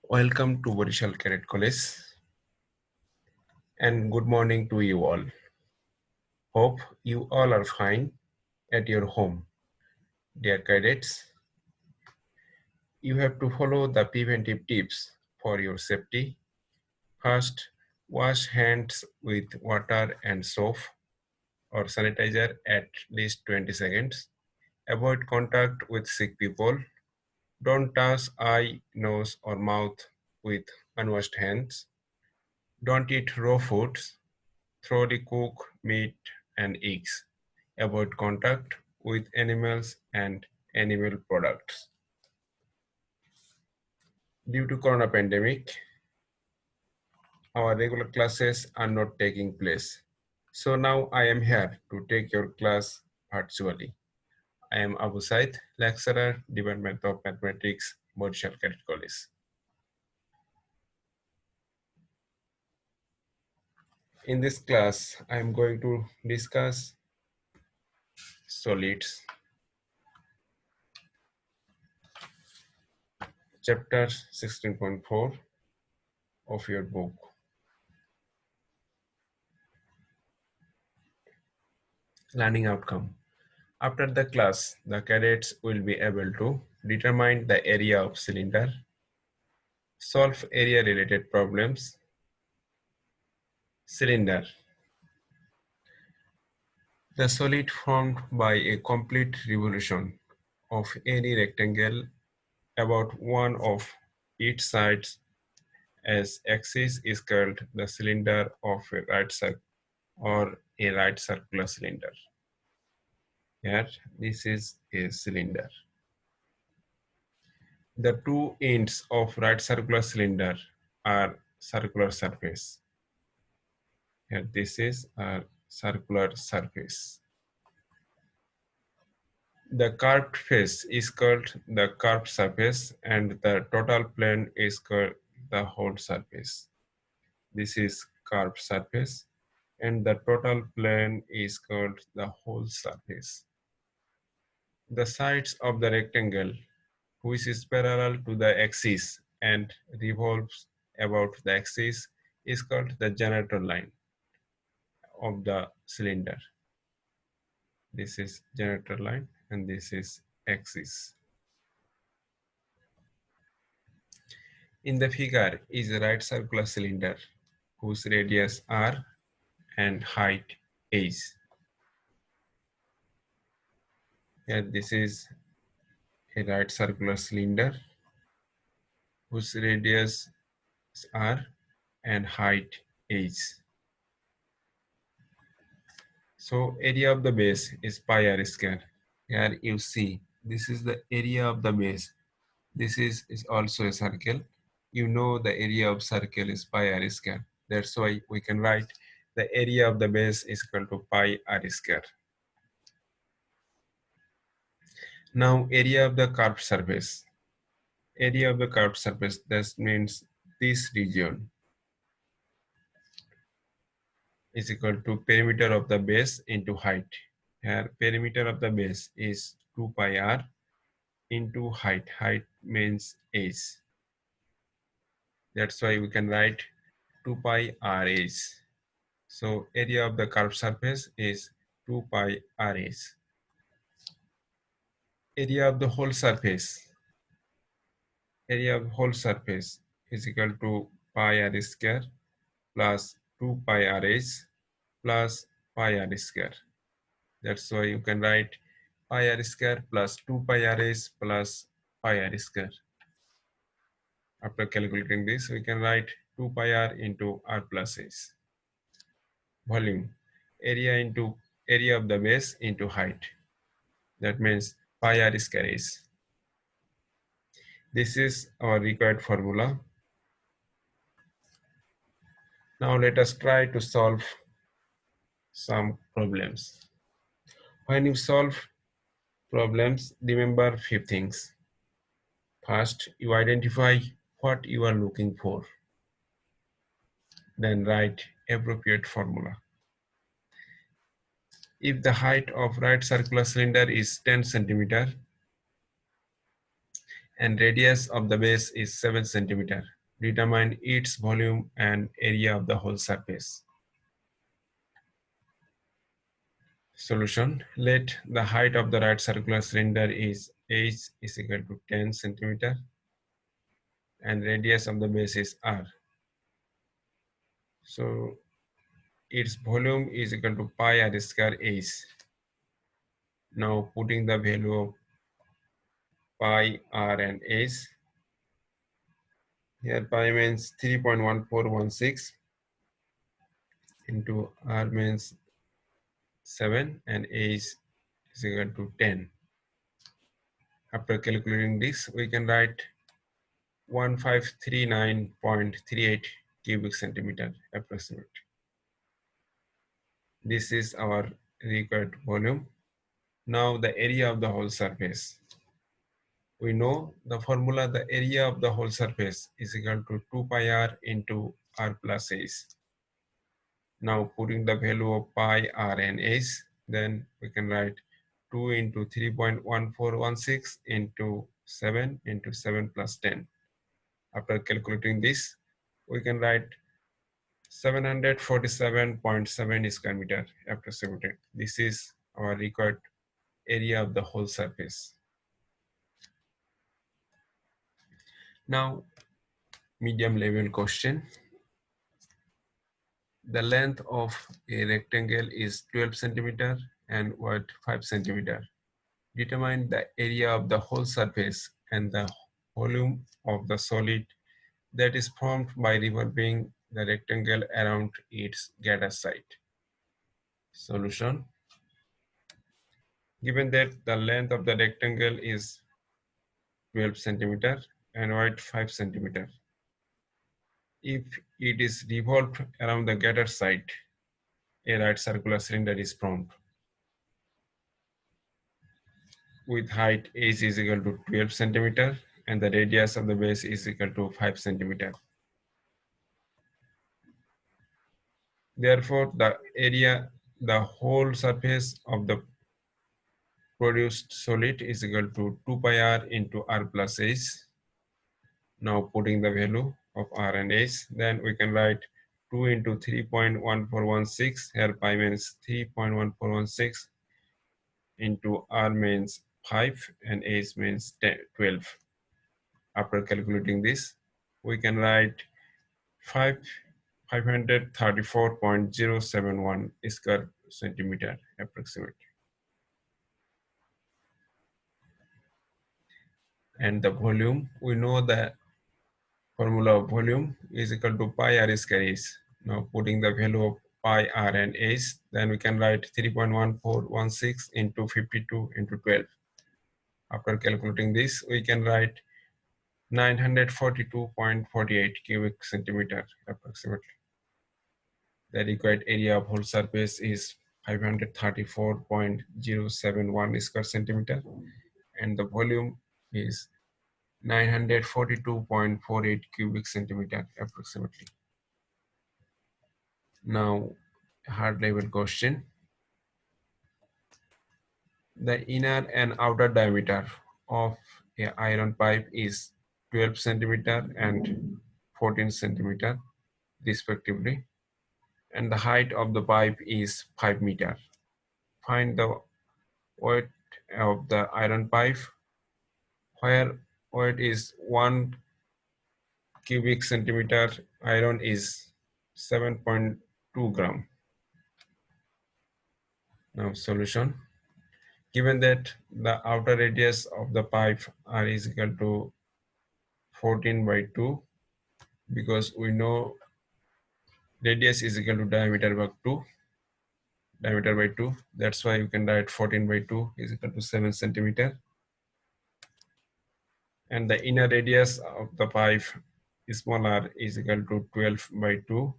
Welcome to Borishal Cadet College and good morning to you all. Hope you all are fine at your home. Dear cadets, you have to follow the preventive tips for your safety. First, wash hands with water and soap or sanitizer at least 20 seconds. Avoid contact with sick people. Don't touch eye, nose or mouth with unwashed hands. Don't eat raw foods. Thoroughly cook meat and eggs. Avoid contact with animals and animal products. Due to corona pandemic, our regular classes are not taking place. So now I am here to take your class virtually. I am Abu Said, lecturer, Department of Mathematics, Borishal Cadet College. In this class, I am going to discuss solids, chapter 16.4 of your book. Learning outcome. After the class, the cadets will be able to determine the area of cylinder, solve area-related problems. Cylinder. The solid formed by a complete revolution of any rectangle about one of its sides as axis is called the cylinder of a right circle or a right circular cylinder. Here, this is a cylinder. The two ends of right circular cylinder are circular surface. Here, this is a circular surface. The curved face is called the curved surface and the total plane is called the whole surface. This is curved surface and the total plane is called the whole surface. The sides of the rectangle, which is parallel to the axis and revolves about the axis, is called the generator line of the cylinder. This is generator line and this is axis. In the figure is a right circular cylinder whose radius r and height h. Here this is a right circular cylinder whose radius is r and height h. So area of the base is pi r square. Here you see this is the area of the base. This is also a circle. You know the area of circle is pi r square. That's why we can write the area of the base is equal to pi r square. Now area of the curved surface. Area of the curved surface, that means this region is equal to perimeter of the base into height. Here perimeter of the base is 2 pi r into height. Height means h. That's why we can write 2 pi r h. So area of the curved surface is 2 pi r h. Area of the whole surface. Area of the whole surface is equal to pi r square plus 2 pi r h plus pi r square. That's why you can write pi r square plus 2 pi r h plus pi r square. After calculating this, we can write 2 pi r into r plus h. Volume, area into area of the base into height. That means pi r square h. This is our required formula. Now let us try to solve some problems. When you solve problems, remember few things. First, you identify what you are looking for. Then write appropriate formula. If the height of right circular cylinder is 10 centimeter and radius of the base is 7 centimeter, Determine its volume and area of the whole surface. Solution. Let the height of the right circular cylinder is h is equal to 10 centimeter and radius of the base is r. So its volume is equal to pi r square h. Now putting the value of pi r and h. Here pi means 3.1416 into r means 7 and h is equal to 10. After calculating this, we can write 1539.38 cubic centimeter approximate. This is our required volume. Now the area of the whole surface. We know the formula, the area of the whole surface is equal to 2 pi r into r plus h. Now putting the value of pi r and h, then we can write 2 into 3.1416 into 7 into 7 plus 10. After calculating this, we can write 747.7 square meter approximated. This is our required area of the whole surface. Now, medium level question. The length of a rectangle is 12 centimeter and width 5 centimeter. Determine the area of the whole surface and the volume of the solid that is formed by revolving the rectangle around its gather site. Solution. Given that the length of the rectangle is 12 centimeter and width 5 centimeter, if it is revolved around the gather site, a right circular cylinder is formed with height h is equal to 12 centimeter and the radius of the base is equal to 5 centimeter. Therefore, the whole surface of the produced solid is equal to 2 pi r into r plus h. Now putting the value of r and h, then we can write 2 into 3.1416, here pi means 3.1416 into r means 5 and h means 12. After calculating this, we can write 534.071 square centimeter approximate. And the volume, we know the formula of volume is equal to pi r square h. Now putting the value of pi r and h, then we can write 3.1416 into 52 into 12. After calculating this, we can write 942.48 cubic centimeter approximately. The required area of whole surface is 534.071 square centimeter and the volume is 942.48 cubic centimeter approximately. Now, hard level question. The inner and outer diameter of a iron pipe is 12 centimeter and 14 centimeter respectively, and the height of the pipe is 5 meter. Find the weight of the iron pipe, where weight is 1 cubic centimeter, iron is 7.2 gram. Now solution. Given that the outer radius of the pipe r is equal to 14 by 2, because we know radius is equal to diameter by 2, that's why you can write 14 by 2 is equal to 7 centimeter. And the inner radius of the pipe small r is equal to 12 by 2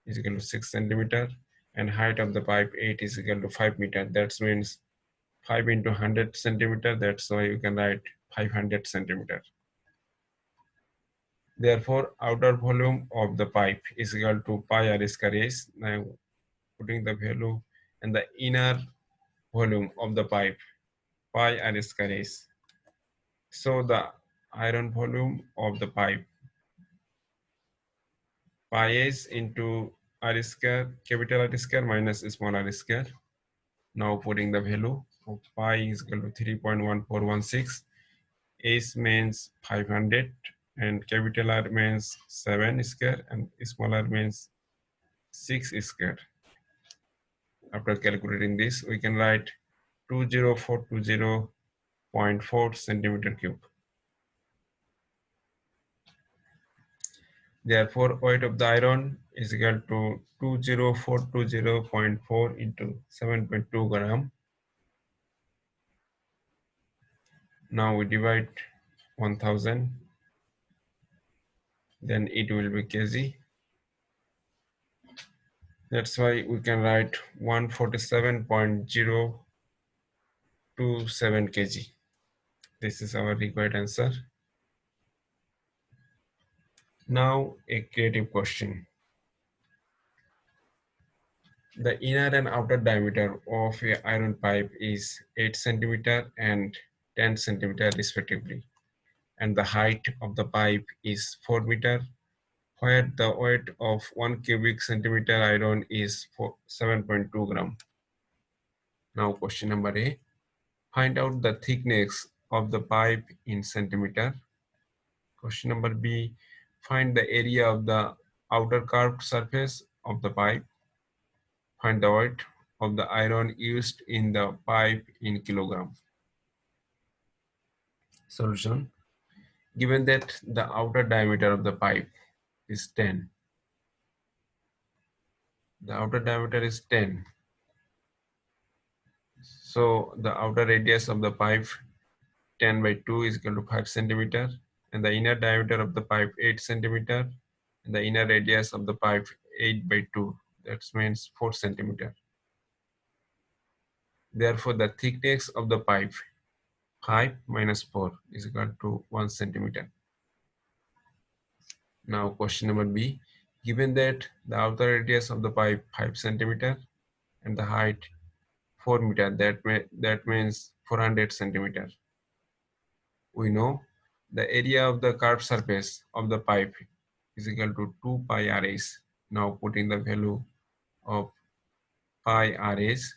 is equal to 6 centimeter, and height of the pipe 8 is equal to 5 meter. That means 5 into 100 centimeter. That's why you can write 500 centimeter. Therefore, outer volume of the pipe is equal to pi r square h. Now putting the value and the inner volume of the pipe, pi r square h. So the iron volume of the pipe pi s into r square, capital R square minus small r square. Now putting the value of pi is equal to 3.1416. S means 500 and capital R means 7 square and small r means 6 square. After calculating this, we can write 20420.4 centimeter cube. Therefore, weight of the iron is equal to 20420.4 into 7.2 gram. Now we divide 1000, then it will be kg. That's why we can write 147.027 kg. This is our required answer. Now a creative question. The inner and outer diameter of a iron pipe is 8 centimeter and 10 centimeter respectively, and the height of the pipe is 4 meter, where the weight of 1 cubic centimeter iron is 7.2 gram. Now question number A. Find out the thickness of the pipe in centimeter. Question number B. Find the area of the outer curved surface of the pipe. Find the weight of the iron used in the pipe in kilogram. Solution. Given that the outer diameter of the pipe is 10, the outer diameter is 10. So the outer radius of the pipe 10 by 2 is equal to 5 centimeter, and the inner diameter of the pipe 8 centimeter, and the inner radius of the pipe 8 by 2. That means 4 centimeter. Therefore, the thickness of the pipe 5 minus 4 is equal to 1 centimeter. Now question number B. Given that the outer radius of the pipe 5 centimeter and the height 4 meter, that means 400 centimeter. We know the area of the curved surface of the pipe is equal to 2 pi rs. Now putting the value of pi rs,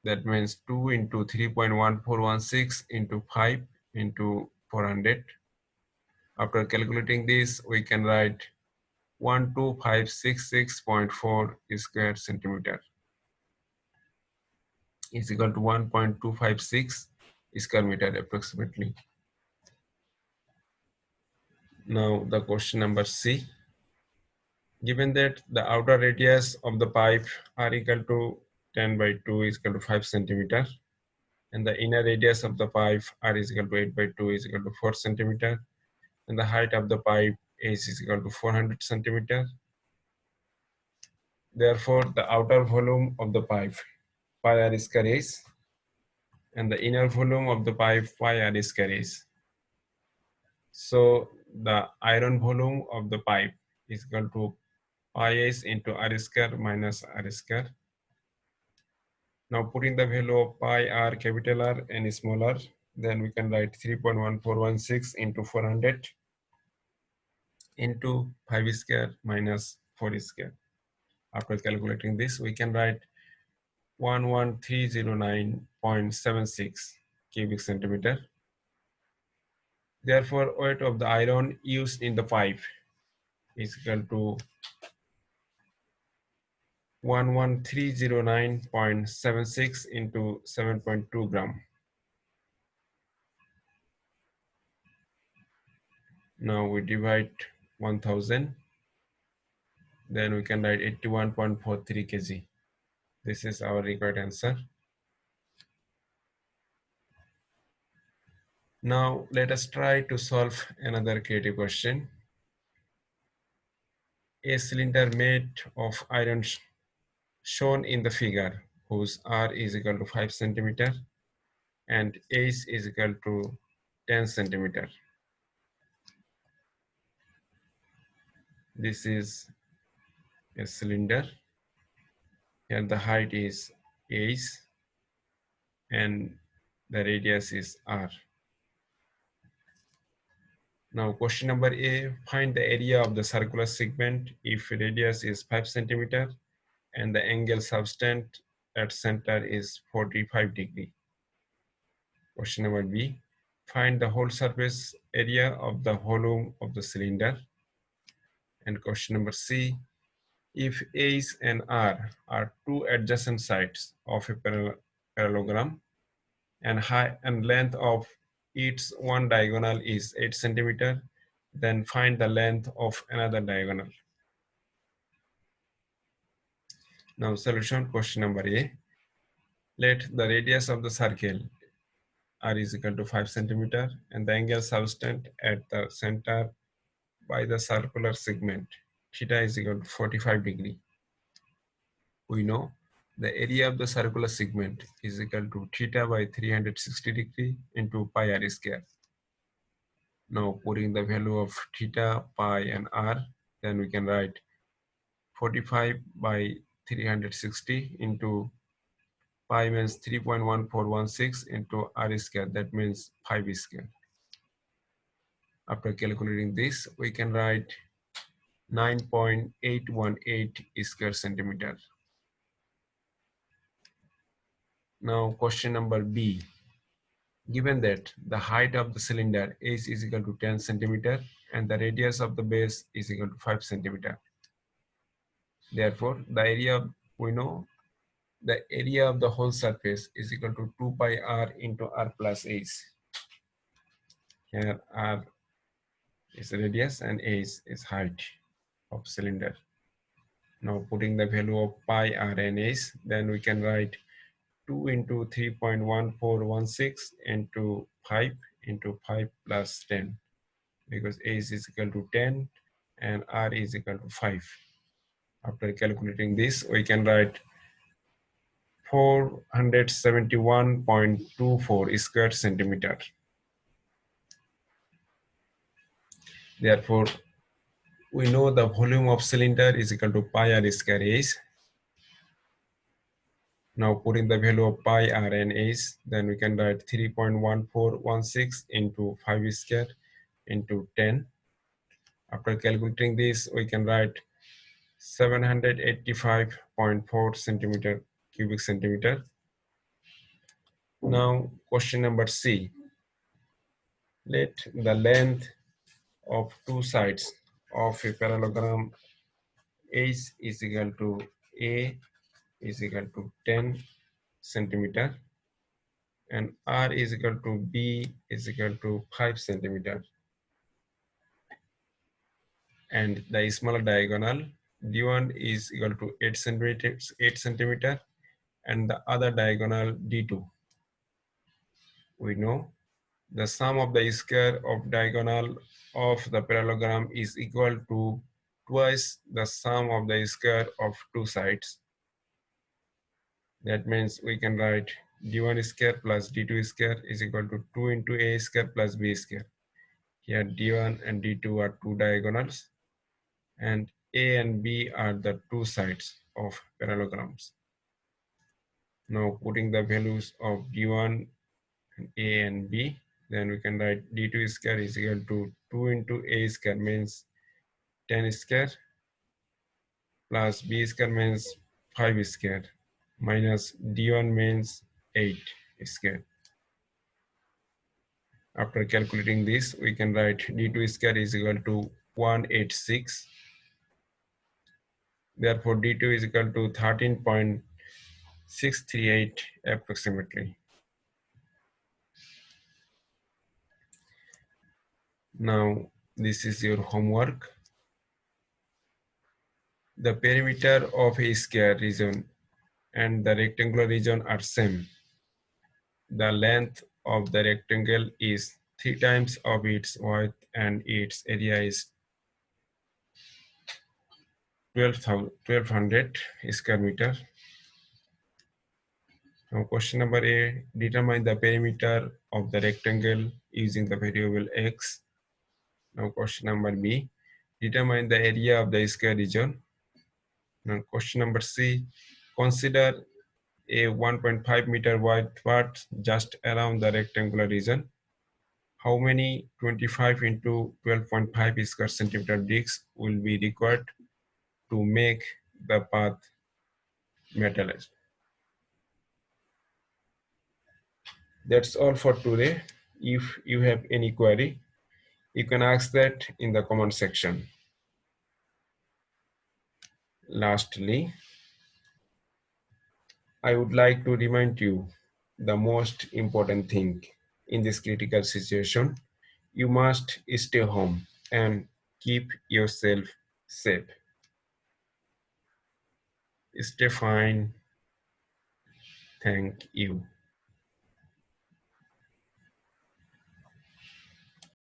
that means 2 into 3.1416 into 5 into 400. After calculating this, we can write 12566.4 square centimeter is equal to 1.256 square meter approximately. Now the question number C. Given that the outer radius of the pipe are equal to 10 by 2 is equal to 5 centimeter, and the inner radius of the pipe r is equal to 8 by 2 is equal to 4 centimeter, and the height of the pipe h is equal to 400 centimeter. Therefore, the outer volume of the pipe pi r square is, and the inner volume of the pipe pi r square is. So the iron volume of the pipe is equal to pi s into r square minus r square. Now putting the value of pi r, capital R and small r, then we can write 3.1416 into 400 into 5 square minus 4 square. After calculating this, we can write 11309.76 cubic centimeter. Therefore, weight of the iron used in the pipe is equal to 11309.76 into 7.2 gram. Now we divide 1000, then we can write 81.43 kg. This is our required answer. Now let us try to solve another creative question. A cylinder made of iron shown in the figure, whose R is equal to 5 centimeter and H is equal to 10 centimeter. This is a cylinder. Here the height is H and the radius is R. Now question number A, find the area of the circular segment if radius is 5 centimeter and the angle subtend at center is 45 degree. Question number B, find the whole surface area of the volume of the cylinder. And question number C, if H and R are two adjacent sides of a parallelogram and height and length of each one diagonal is 8 centimeter, then find the length of another diagonal. Now solution, question number A. Let the radius of the circle R is equal to 5 centimeter and the angle subtend at the center by the circular segment theta is equal to 45 degree. We know the area of the circular segment is equal to theta by 360 degree into pi r square. Now putting the value of theta, pi and r, then we can write 45 by 360 into pi means 3.1416 into r square, that means 5 square. After calculating this, we can write 9.818 square centimeter. Now question number B. Given that the height of the cylinder H is equal to 10 centimeter and the radius of the base is equal to 5 centimeter. Therefore, the area, we know the area of the whole surface is equal to 2 pi r into r plus h. Here r is radius and h is height of cylinder. Now putting the value of pi r and h, then we can write 2 into 3.1416 into 5 into 5 plus 10, because h is equal to 10 and r is equal to 5. After calculating this, we can write 471.24 square centimeter. Therefore, we know the volume of cylinder is equal to pi r square h. Now putting the value of pi r and h, then we can write 3.1416 into 5 square into 10. After calculating this, we can write 785.4 centimeter cubic centimeter. Now question number C. Let the length of two sides of a parallelogram H is equal to A is equal to 10 centimeter and R is equal to B is equal to 5 centimeter. And the smaller diagonal D1 is equal to 8 centimeter and the other diagonal D2. We know the sum of the square of diagonal of the parallelogram is equal to twice the sum of the square of two sides. That means we can write d1 square plus d2 square is equal to 2 into a square plus b square. Here d1 and d2 are two diagonals and a and b are the two sides of parallelograms. Now putting the values of d1, a and b, then we can write d2 square is equal to 2 into a square means 10 square plus b square means 5 square minus d1 means 8 square. After calculating this, we can write d2 square is equal to 186. Therefore, d2 is equal to 13.638 approximately. Now, this is your homework. The perimeter of a square region and the rectangular region are same. The length of the rectangle is 3 times of its width and its area is 1200 square meter. Now question number A, determine the perimeter of the rectangle using the variable x. Now question number B, determine the area of the square region. Now question number C, consider a 1.5 meter wide part just around the rectangular region. How many 25 into 12.5 square centimeter bricks will be required to make the path metallized? That's all for today. If you have any query, you can ask that in the comment section. Lastly, I would like to remind you the most important thing in this critical situation. You must stay home and keep yourself safe. Stay fine. Thank you.